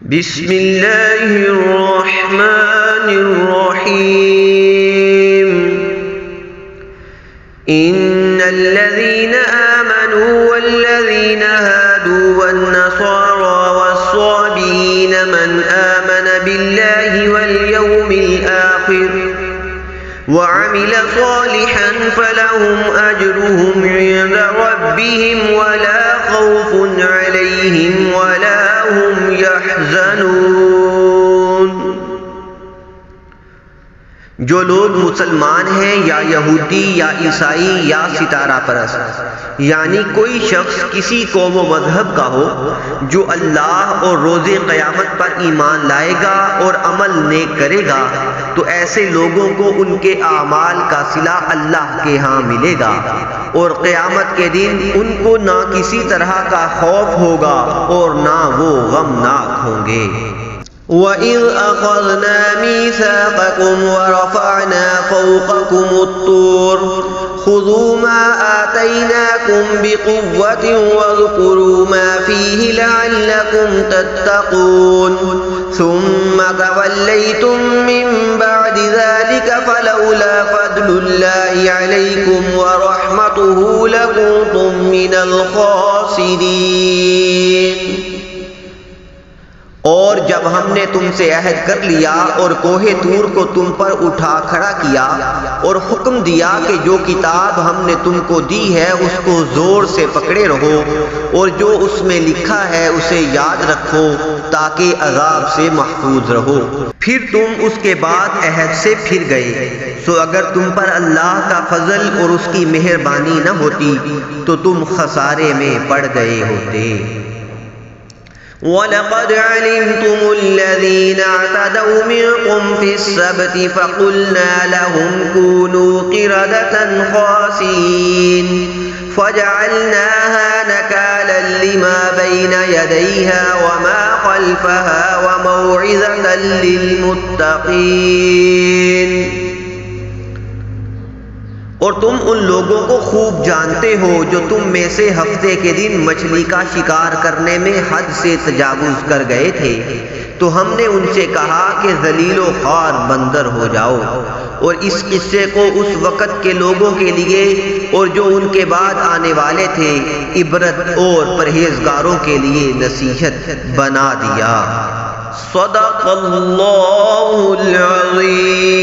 بسم اللہ الرحمن الرحیم ان الذين آمنوا والذين هادوا والنصارى والصابئين من آمن بالله واليوم الآخر وعمل صالحا فلهم أجرهم عند ربهم ولا خوف عليهم ولا هم يحزنون۔ جو لوگ مسلمان ہیں یا یہودی یا عیسائی یا ستارہ پرست، یعنی کوئی شخص کسی قوم و مذہب کا ہو جو اللہ اور روز قیامت پر ایمان لائے گا اور عمل نیک کرے گا تو ایسے لوگوں کو ان کے اعمال کا صلہ اللہ کے ہاں ملے گا اور قیامت کے دن ان کو نہ کسی طرح کا خوف ہوگا اور نہ وہ غمناک ہوں گے۔ وَإِذْ أَخَذْنَا مِيثَاقَكُمْ وَرَفَعْنَا فَوْقَكُمُ الطُّورَ خُذُوا مَا آتَيْنَاكُمْ بِقُوَّةٍ وَاذْكُرُوا مَا فِيهِ لَعَلَّكُمْ تَتَّقُونَ ثُمَّ تَوَلَّيْتُمْ مِنْ بَعْدِ ذَلِكَ فَلَوْلَا فَضْلُ اللَّهِ عَلَيْكُمْ وَرَحْمَتُهُ لَكُنْتُمْ مِنَ الْخَاسِرِينَ۔ اور جب ہم نے تم سے عہد کر لیا اور کوہ طور کو تم پر اٹھا کھڑا کیا اور حکم دیا کہ جو کتاب ہم نے تم کو دی ہے اس کو زور سے پکڑے رہو اور جو اس میں لکھا ہے اسے یاد رکھو تاکہ عذاب سے محفوظ رہو، پھر تم اس کے بعد عہد سے پھر گئے، سو اگر تم پر اللہ کا فضل اور اس کی مہربانی نہ ہوتی تو تم خسارے میں پڑ گئے ہوتے۔ وَلَقَدْ عَلِمْتُمُ الَّذِينَ اعْتَدَوْا مِنكُمْ فِي السَّبْتِ فَقُلْنَا لَهُمْ كُونُوا قِرَدَةً خَاسِئِينَ فَجَعَلْنَاهَا نَكَالًا لِمَا بَيْنَ يَدَيْهَا وَمَا خَلْفَهَا وَمَوْعِظَةً لِلْمُتَّقِينَ۔ اور تم ان لوگوں کو خوب جانتے ہو جو تم میں سے ہفتے کے دن مچھلی کا شکار کرنے میں حد سے تجاوز کر گئے تھے تو ہم نے ان سے کہا کہ ذلیل و خوار بندر ہو جاؤ، اور اس قصے کو اس وقت کے لوگوں کے لیے اور جو ان کے بعد آنے والے تھے عبرت اور پرہیزگاروں کے لیے نصیحت بنا دیا۔ صدق اللہ العظیم۔